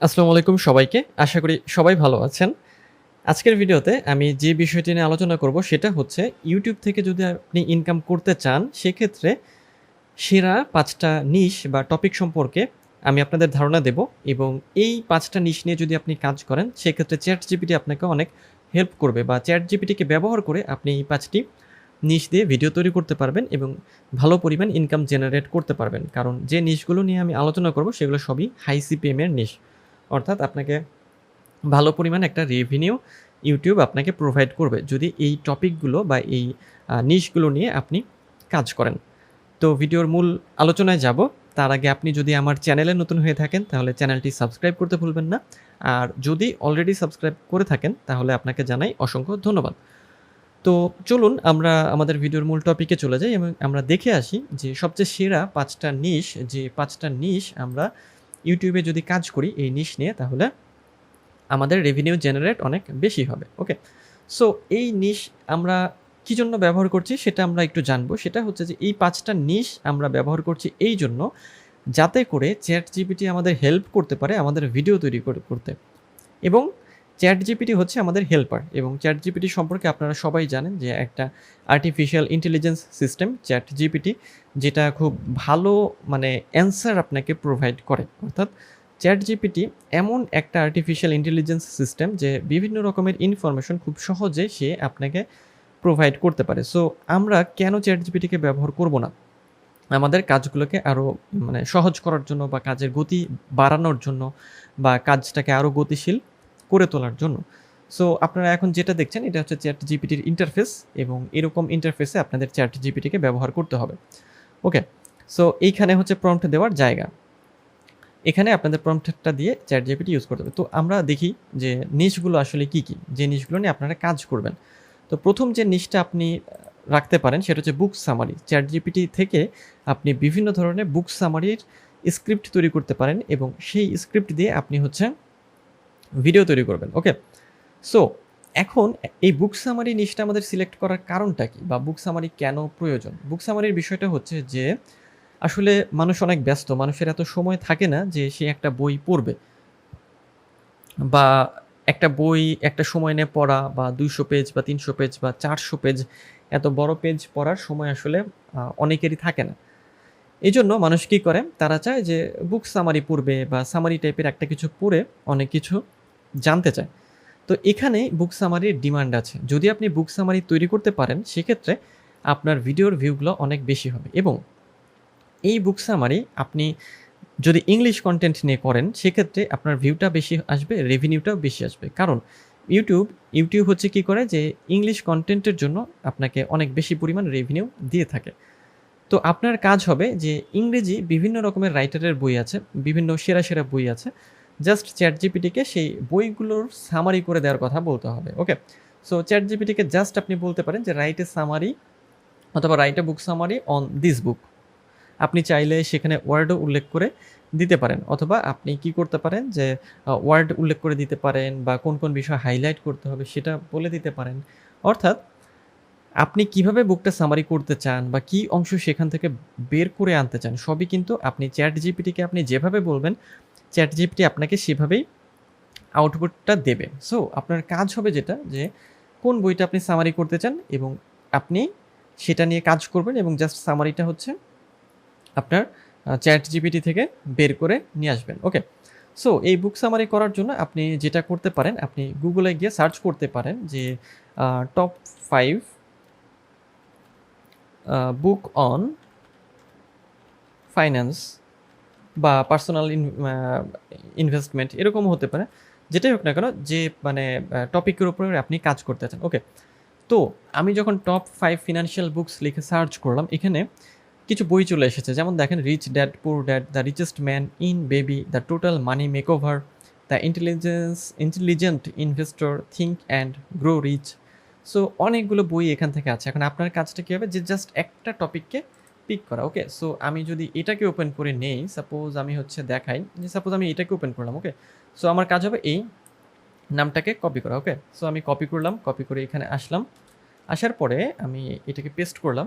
আসসালামু আলাইকুম সবাইকে। আশা করি সবাই ভালো আছেন। আজকের ভিডিওতে আমি যে বিষয়টি নিয়ে আলোচনা করব সেটা হচ্ছে YouTube থেকে যদি আপনি ইনকাম করতে চান, সেক্ষেত্রে সেরা ৫ টা নিশ বা টপিক সম্পর্কে আমি আপনাদের ধারণা দেব এবং এই ৫ টা নিশ নিয়ে যদি আপনি কাজ করেন, সেক্ষেত্রে ChatGPT আপনাকে অনেক হেল্প করবে বা ChatGPT কে ব্যবহার করে আপনি এই ৫ টি নিশ দিয়ে ভিডিও তৈরি করতে পারবেন এবং ভালো পরিমাণ ইনকাম জেনারেট করতে পারবেন। কারণ যে নিশগুলো নিয়ে আমি আলোচনা করব সেগুলো সবই হাই সিপিএম এর নিশ। অর্থাৎ আপনাকে ভালো পরিমাণে একটা রেভিনিউ YouTube আপনাকে প্রোভাইড করবে যদি এই টপিকগুলো বা এই নিশগুলো নিয়ে আপনি কাজ করেন। তো ভিডিওর মূল আলোচনায় যাব। তার আগে আপনি যদি আমার চ্যানেলে নতুন হয়ে থাকেন তাহলে চ্যানেলটি সাবস্ক্রাইব করতে ভুলবেন না। আর যদি অলরেডি সাবস্ক্রাইব করে থাকেন তাহলে আপনাকে জানাই অসংখ্য ধন্যবাদ। তো চলুন আমরা আমাদের ভিডিওর মূল টপিকে চলে যাই এবং আমরা দেখে আসি যে সবচেয়ে সেরা ৫ টা নিশ, যে ৫ টা নিশ আমরা YouTube এ যদি কাজ করি এই নিশ নিয়ে, তাহলে আমাদের রেভিনিউ জেনারেট অনেক বেশি হবে। ওকে? সো এই নিশ আমরা কি জন্য ব্যবহার করছি সেটা আমরা একটু জানবো। সেটা হচ্ছে যে এই ৫ টা নিশ আমরা ব্যবহার করছি এইজন্য, যাতে করে ChatGPT আমাদের হেল্প করতে পারে আমাদের ভিডিও তৈরি করতে। এবং ChatGPT হচ্ছে আমাদের হেল্পার এবং ChatGPT সম্পর্কে আপনারা সবাই জানেন যে একটা আর্টিফিশিয়াল ইন্টেলিজেন্স সিস্টেম ChatGPT, যেটা খুব ভালো মানে অ্যান্সার আপনাকে প্রোভাইড করে। অর্থাৎ ChatGPT এমন একটা আর্টিফিশিয়াল ইন্টেলিজেন্স সিস্টেম যে বিভিন্ন রকমের ইনফরমেশন খুব সহজে সে আপনাকে প্রোভাইড করতে পারে। সো আমরা কেন ChatGPT কে ব্যবহার করব না? আমাদের কাজগুলোকে আরও মানে সহজ করার জন্য বা কাজের গতি বাড়ানোর জন্য বা কাজটাকে আরও গতিশীল করে তোলার জন্য। সো আপনারা এখন যেটা দেখছেন এটা হচ্ছে ChatGPT-র ইন্টারফেস এবং এরকম ইন্টারফেসে আপনাদের ChatGPT-কে ব্যবহার করতে হবে। ওকে? সো এইখানে হচ্ছে প্রম্পট দেওয়ার জায়গা। এখানে আপনাদের প্রম্পটটা দিয়ে ChatGPT ইউজ করতে হবে। তো আমরা দেখি যে নিশগুলো আসলে কী, কী? যে নিশগুলো নিয়ে আপনারা কাজ করবেন। তো প্রথম যে নিশটা আপনি রাখতে পারেন সেটা হচ্ছে বুক সামারি। ChatGPT থেকে আপনি বিভিন্ন ধরনের বুক সামারির স্ক্রিপ্ট তৈরি করতে পারেন এবং সেই স্ক্রিপ্ট দিয়ে আপনি হচ্ছে ভিডিও তৈরি করবেন। ওকে? সো এখন এই বুক সামারি নিশটা আমাদের সিলেক্ট করার কারণটা কি? বা বুক সামারি কেন প্রয়োজন? বুক সামারির বিষয়টা হচ্ছে যে আসলে মানুষ অনেক ব্যস্ত। মানুষের এত সময় থাকে না যে সে একটা বই পড়বে। বা একটা বই একটা সময় নিয়ে পড়া বা ২০০ পেজ বা ৩০০ পেজ বা ৪০০ পেজ, এত বড় পেজ পড়ার সময় আসলে অনেকেরই থাকে না। এজন্য মানুষ কি করে? তারা চায় যে বুক সামারি পড়বে বা সামারি টাইপের একটা কিছু পড়ে অনেক কিছু জানতে চায়। তো এখানেই বুক সামারির ডিমান্ড আছে। যদি আপনি বুক সামারি তৈরি করতে পারেন, সেক্ষেত্রে আপনার ভিডিওর ভিউগুলো অনেক বেশি হবে এবং এই বুক সামারি আপনি যদি ইংলিশ কনটেন্ট নিয়ে করেন, সেক্ষেত্রে আপনার ভিউটা বেশি আসবে, রেভিনিউটাও বেশি আসবে। কারণ ইউটিউব হচ্ছে কি করে যে ইংলিশ কনটেন্টের জন্য আপনাকে অনেক বেশি পরিমাণ রেভিনিউ দিয়ে থাকে। তো আপনার কাজ হবে যে ইংরেজি বিভিন্ন রকমের রাইটারের বই আছে, বিভিন্ন সেরা বই আছে। জাস্ট ChatGPT-কে সেই বইগুলোর সামারি করে দেওয়ার কথা বলতে হবে। ওকে? সো ChatGPT-কে জাস্ট আপনি বলতে পারেন যে রাইট এ সামারি অথবা write a book summary on this book. আপনি চাইলে সেখানে ওয়ার্ডও উল্লেখ করে দিতে পারেন, অথবা আপনি কি করতে পারেন যে ওয়ার্ড উল্লেখ করে দিতে পারেন বা কোন বিষয় হাইলাইট করতে হবে সেটা বলে দিতে পারেন। অর্থাৎ আপনি কিভাবে বুকটা সামারি করতে চান বা কি অংশ সেখান থেকে বের করে আনতে চান, সবই কিন্তু আপনি ChatGPT-কে আপনি যেভাবে বলবেন, ChatGPT আপনাকে সেভাবেই আউটপুটটা দেবে। সো আপনার কাজ হবে যেটা, যে কোন বইটা আপনি সামারি করতে চান এবং আপনি সেটা নিয়ে কাজ করবেন এবং জাস্ট সামারিটা হচ্ছে আপনার ChatGPT থেকে বের করে নিয়ে আসবেন। ওকে? সো এই বুক সামারি করার জন্য আপনি যেটা করতে পারেন, আপনি Google এ গিয়ে সার্চ করতে পারেন যে টপ 5 বুক অন ফাইন্যান্স বা পার্সোনাল ইনভেস্টমেন্ট এরকমও হতে পারে। যেটাই হোক না কেন, যে মানে টপিকের উপরে আপনি কাজ করতে চান। ওকে? তো আমি যখন টপ 5 ফিন্যান্সিয়াল বুকস লিখে সার্চ করলাম, এখানে কিছু বই চলে এসেছে। যেমন দেখেন, rich dad poor dad, the richest man in baby, the total money makeover, the intelligent investor, think and grow rich. So অনেকগুলো বই এখান থেকে আছে। এখন আপনার কাজটা কী হবে, যে জাস্ট একটা টপিককে পিক করা। ওকে? সো আমি যদি এটাকে ওপেন করে নেই, সাপোজ আমি হচ্ছে দেখাই যে সাপোজ আমি এটাকে ওপেন করলাম। ওকে? সো আমার কাজ হবে এই নামটাকে কপি করা। ওকে? সো আমি কপি করলাম, কপি করে এখানে আসলাম। আসার পরে আমি এটাকে পেস্ট করলাম।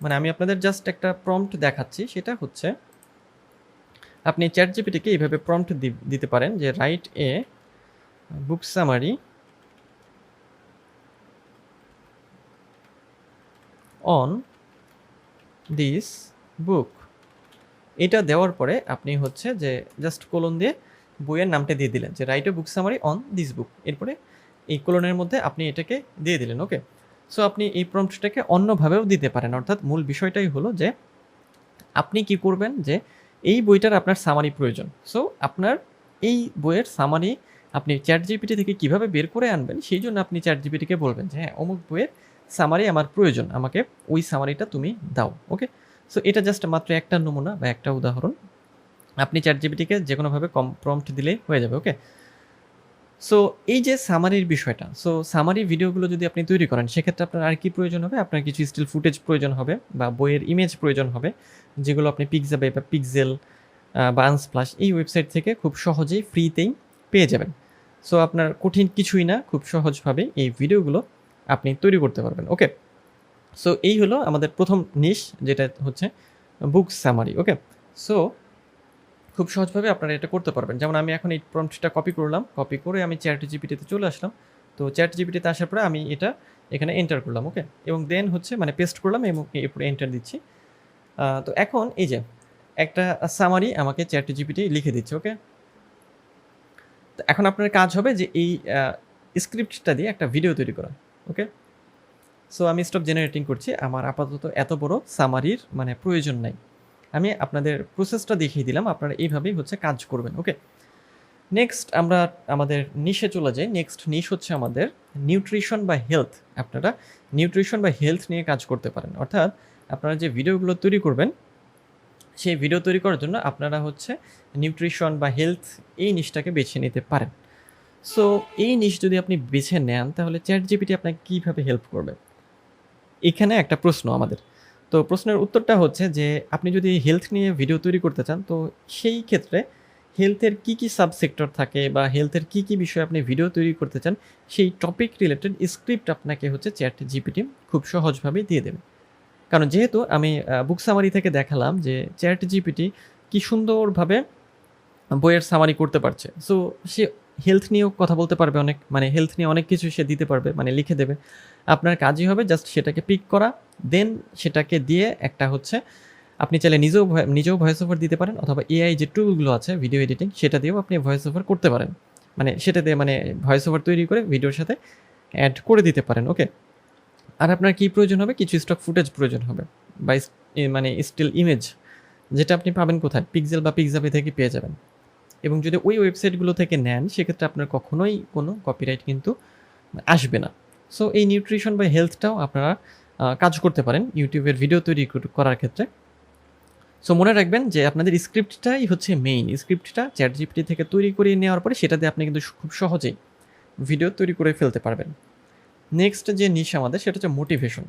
মানে আমি আপনাদের জাস্ট একটা প্রম্পট দেখাচ্ছি, সেটা হচ্ছে আপনি ChatGPT-কে এইভাবে প্রম্পট দিতে পারেন যে write a book summary on this book. এটা দেওয়ার পরে আপনি হচ্ছে যে জাস্ট কোলন দিয়ে বইয়ের নামটা দিয়ে দিলেন যে write a book summary on this book. এরপরে এই কোলনের মধ্যে আপনি এটাকে দিয়ে দিলেন। ওকে, সো আপনি এই প্রম্পটটাকে অন্যভাবেও দিতে পারেন, অর্থাৎ মূল বিষয়টাই হলো যে আপনি কি করবেন যে এই বইটার আপনার সামারি প্রয়োজন। সো আপনার এই বইয়ের সামারি আপনি ChatGPT থেকে কিভাবে বের করে আনবেন সেই জন্য আপনি ChatGPT-কে বলবেন যে হ্যাঁ অমুক বইয়ের সামারি আমার প্রয়োজন, আমাকে ওই সামারিটা তুমি দাও। ওকে, সো এটা জাস্ট মাত্র একটা নমুনা বা একটা উদাহরণ। আপনি ChatGPT-কে যে কোনোভাবে প্রম্পট দিলেই হয়ে যাবে। ওকে, সো এই যে সামারির বিষয়টা, সো সামারি ভিডিওগুলো যদি আপনি তৈরি করেন সেক্ষেত্রে আপনার আর কি প্রয়োজন হবে, আপনার কিছু স্টিল ফুটেজ প্রয়োজন হবে বা বইয়ের ইমেজ প্রয়োজন হবে, যেগুলো আপনি পিক্সাবে বা পিক্সেল বা আনস্প্লাশ এই ওয়েবসাইট থেকে খুব সহজেই ফ্রিতেই পেয়ে যাবেন। সো আপনার কঠিন কিছুই না, খুব সহজভাবে এই ভিডিওগুলো আপনি তৈরি করতে পারবেন। ওকে, সো এই হলো আমাদের প্রথম নিশ, যেটা হচ্ছে বুক সামারি। ওকে, সো খুব সহজভাবে আপনারা এটা করতে পারবেন। যেমন আমি এখন এই প্রম্পটটা কপি করলাম, কপি করে আমি ChatGPT-তে চলে আসলাম। তো ChatGPT-তে আসার পরে আমি এটা এখানে এন্টার করলাম। ওকে, এবং দেন হচ্ছে মানে পেস্ট করলাম এবং এরপরে এন্টার দিচ্ছি। তো এখন এই যে একটা সামারি আমাকে ChatGPT লিখে দিচ্ছে। ওকে, তো এখন আপনার কাজ হবে যে এই স্ক্রিপ্টটা দিয়ে একটা ভিডিও তৈরি করা। ওকে, সো আমি স্টপ জেনারেটিং করছি, আমার আপাতত এত বড় সামারির মানে প্রয়োজন নাই। আমি আপনাদের প্রসেসটা দেখিয়ে দিলাম, আপনারা এইভাবেই হচ্ছে কাজ করবেন। ওকে, নেক্সট আমরা আমাদের নিশে চলে যাই। নেক্সট নিশ হচ্ছে আমাদের নিউট্রিশন বা হেলথ। আপনারা নিউট্রিশন বা হেলথ নিয়ে কাজ করতে পারেন, অর্থাৎ আপনারা যে ভিডিওগুলো তৈরি করবেন সেই ভিডিও তৈরি করার জন্য আপনারা হচ্ছে নিউট্রিশন বা হেলথ এই নিশটাকে বেছে নিতে পারেন। সো এই নিশ যদি আপনি বেছে নেন তাহলে ChatGPT আপনাকে কীভাবে হেল্প করবে, এখানে একটা প্রশ্ন আমাদের। তো প্রশ্নের উত্তরটা হচ্ছে যে আপনি যদি হেলথ নিয়ে ভিডিও তৈরি করতে চান তো সেই ক্ষেত্রে হেলথের কী কী সাবসেক্টর থাকে বা হেলথের কী কী বিষয়ে আপনি ভিডিও তৈরি করতে চান সেই টপিক রিলেটেড স্ক্রিপ্ট আপনাকে হচ্ছে ChatGPT খুব সহজভাবেই দিয়ে দেবে। কারণ যেহেতু আমি বুক সামারি থেকে দেখালাম যে ChatGPT কি সুন্দরভাবে বইয়ের সামারি করতে পারছে। সো সে হেলথ নিয়েও কথা বলতে পারবে অনেক, মানে হেলথ নিয়ে অনেক কিছু সে দিতে পারবে, মানে লিখে দেবে। আপনার কাজই হবে জাস্ট সেটাকে পিক করা, দেন সেটাকে দিয়ে একটা হচ্ছে আপনি চাইলে নিজেও ভয়েস ওভার দিতে পারেন, অথবা AI যে টুলগুলো আছে ভিডিও এডিটিং সেটা দিয়েও আপনি ভয়েস ওভার করতে পারেন। মানে সেটা দিয়ে মানে ভয়েস ওভার তৈরি করে ভিডিওর সাথে অ্যাড করে দিতে পারেন। ওকে, আর আপনার কী প্রয়োজন হবে, কিছু স্টক ফুটেজ প্রয়োজন হবে বা মানে স্টিল ইমেজ, যেটা আপনি পাবেন কোথায়, পিক্সেল বা পিক্সাবে থেকে পেয়ে যাবেন। এবং যদি ওই ওয়েবসাইটগুলো থেকে নেন সেক্ষেত্রে আপনার কখনোই কোনো কপিরাইট কিন্তু আসবে না। সো এই নিউট্রিশন বা হেলথটাও আপনারা কাজ করতে পারেন ইউটিউবের ভিডিও তৈরি করার ক্ষেত্রে। সো মনে রাখবেন যে আপনাদের স্ক্রিপ্টটাই হচ্ছে মেইন। স্ক্রিপ্টটা ChatGPT থেকে তৈরি করে নেওয়ার পরে সেটা দিয়ে আপনি কিন্তু খুব সহজেই ভিডিও তৈরি করে ফেলতে পারবেন। নেক্সট যে নিশ আমাদের সেটা হচ্ছে মোটিভেশন।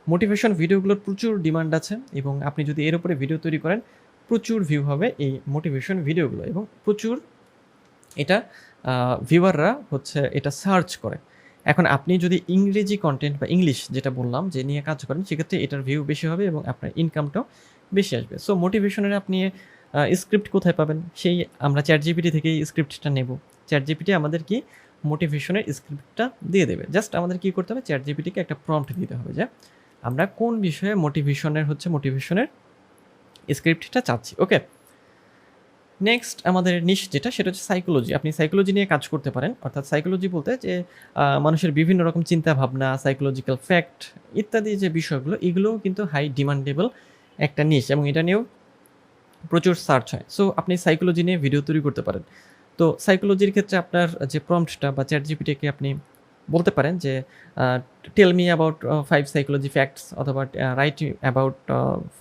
মোটিভেশন ভিডিওগুলোর প্রচুর ডিমান্ড আছে এবং আপনি যদি এর উপরে ভিডিও তৈরি করেন প্রচুর ভিউ হবে এই মোটিভেশন ভিডিওগুলো, এবং প্রচুর এটা ভিউয়াররা হচ্ছে এটা সার্চ করে। এখন আপনি যদি ইংরেজি কন্টেন্ট বা ইংলিশ যেটা বললাম যে নিয়ে কাজ করেন সেক্ষেত্রে এটার ভিউ বেশি হবে এবং আপনার ইনকামটাও বেশি আসবে। সো মোটিভেশনের আপনি স্ক্রিপ্ট কোথায় পাবেন, সেই আমরা ChatGPT থেকেই স্ক্রিপ্টটা নেব। ChatGPT আমাদের কি মোটিভেশনের স্ক্রিপ্টটা দিয়ে দেবে। জাস্ট আমাদের কী করতে হবে, ChatGPT-কে একটা প্রম্পট দিতে হবে যে আমরা কোন বিষয়ে মোটিভেশনের স্ক্রিপ্টটা চাচ্ছি। ওকে, নেক্সট আমাদের নিশ যেটা সেটা হচ্ছে সাইকোলজি। আপনি সাইকোলজি নিয়ে কাজ করতে পারেন, অর্থাৎ সাইকোলজি বলতে যে মানুষের বিভিন্ন রকম চিন্তা ভাবনা, সাইকোলজিক্যাল ফ্যাক্ট ইত্যাদি যে বিষয়গুলো, এগুলোও কিন্তু হাই ডিমান্ডেবল একটা নিশ এবং এটা নিয়েও প্রচুর সার্চ হয়। সো আপনি সাইকোলজি নিয়ে ভিডিও তৈরি করতে পারেন। তো সাইকোলজির ক্ষেত্রে আপনার যে প্রম্পটটা বা ChatGPT-কে আপনি বলতে পারেন যে tell me about 5 psychology facts, অথবা রাইট অ্যাবাউট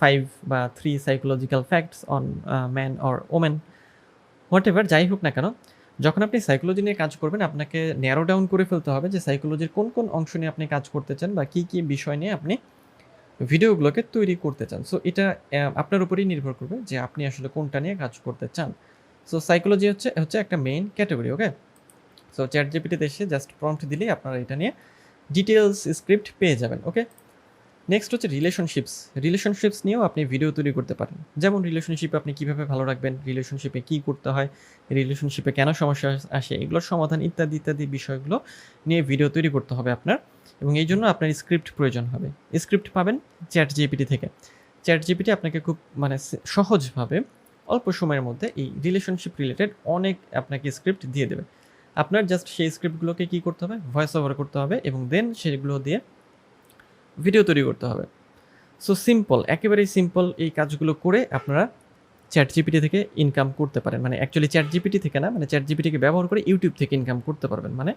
5 বা 3 psychological facts on man or women, whatever যাই হোক না কেন। যখন আপনি সাইকোলজি নিয়ে কাজ করবেন আপনাকে ন্যারো ডাউন করে ফেলতে হবে যে সাইকোলজির কোন কোন অংশ নিয়ে আপনি কাজ করতে চান বা কী কী বিষয় নিয়ে আপনি ভিডিওগুলোকে তৈরি করতে চান। সো এটা আপনার উপরেই নির্ভর করবে যে আপনি আসলে কোনটা নিয়ে কাজ করতে চান। সো সাইকোলজি হচ্ছে একটা মেইন ক্যাটাগরি। ওকে, সো ChatGPT-তে এসে জাস্ট প্রম্পট দিলেই আপনারা এটা নিয়ে ডিটেলস স্ক্রিপ্ট পেয়ে যাবেন। ওকে, নেক্সট হচ্ছে রিলেশনশিপস নিয়েও আপনি ভিডিও তৈরি করতে পারেন। যেমন রিলেশনশিপে আপনি কীভাবে ভালো রাখবেন, রিলেশনশিপে কী করতে হয়, রিলেশনশিপে কেন সমস্যা আসে, এগুলোর সমাধান ইত্যাদি বিষয়গুলো নিয়ে ভিডিও তৈরি করতে হবে আপনার, এবং এই জন্য আপনার স্ক্রিপ্ট প্রয়োজন হবে। স্ক্রিপ্ট পাবেন ChatGPT থেকে। ChatGPT আপনাকে খুব সহজভাবে অল্প সময়ের মধ্যে এই রিলেশনশিপ রিলেটেড অনেক আপনাকে স্ক্রিপ্ট দিয়ে দেবে। আপনার জাস্ট সেই স্ক্রিপ্টগুলোকে কী করতে হবে, ভয়েস ওভার করতে হবে এবং দেন সেগুলো দিয়ে ভিডিও তৈরি করতে হবে। সো সিম্পল, একেবারেই সিম্পল এই কাজগুলো করে আপনারা ChatGPT থেকে ইনকাম করতে পারেন। মানে অ্যাকচুয়ালি ChatGPT থেকে না, মানে ChatGPTকে ব্যবহার করে ইউটিউব থেকে ইনকাম করতে পারবেন। মানে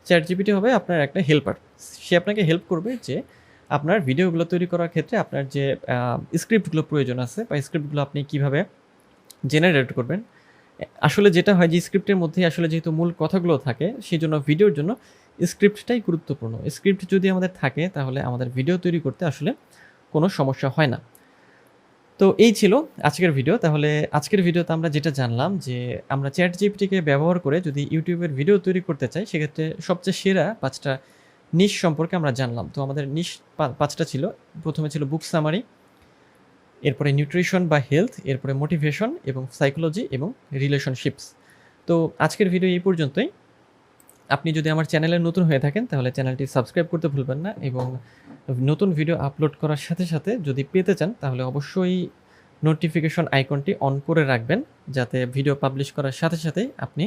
ChatGPT হবে আপনার একটা হেল্পার। সে আপনাকে হেল্প করবে যে আপনার ভিডিওগুলো তৈরি করার ক্ষেত্রে আপনার যে স্ক্রিপ্টগুলো প্রয়োজন আছে বা স্ক্রিপ্টগুলো আপনি কীভাবে জেনারেট করবেন। আসলে যেটা হয় যে স্ক্রিপ্টের মধ্যেই আসলে যেহেতু মূল কথাগুলো থাকে, সেজন্য ভিডিওর জন্য স্ক্রিপ্টটাই গুরুত্বপূর্ণ। স্ক্রিপ্ট যদি আমাদের থাকে তাহলে আমাদের ভিডিও তৈরি করতে আসলে কোনো সমস্যা হয় না। তো এই ছিল আজকের ভিডিও। তাহলে আজকের ভিডিওতে আমরা যেটা জানলাম যে আমরা ChatGPTকে ব্যবহার করে যদি ইউটিউবের ভিডিও তৈরি করতে চাই, সেক্ষেত্রে সবচেয়ে সেরা 5টা নিশ সম্পর্কে আমরা জানলাম। তো আমাদের নিশ 5টা ছিল। প্রথমে ছিল বুক সামারি, এরপরে নিউট্রিশন বা হেলথ, এরপরে মোটিভেশন এবং সাইকোলজি এবং রিলেশনশিপস। তো আজকের ভিডিও এই পর্যন্তই। আপনি যদি আমার চ্যানেলে নতুন হয়ে থাকেন তাহলে চ্যানেলটি সাবস্ক্রাইব করতে ভুলবেন না, এবং নতুন ভিডিও আপলোড করার সাথে সাথে যদি পেতে চান তাহলে অবশ্যই নোটিফিকেশন আইকনটি অন করে রাখবেন, যাতে ভিডিও পাবলিশ করার সাথে সাথেই আপনি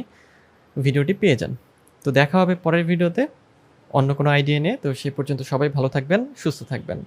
ভিডিওটি পেয়ে যান। তো দেখা হবে পরের ভিডিওতে অন্য কোনো আইডিয়া নিয়ে। তো সেই পর্যন্ত সবাই ভালো থাকবেন, সুস্থ থাকবেন।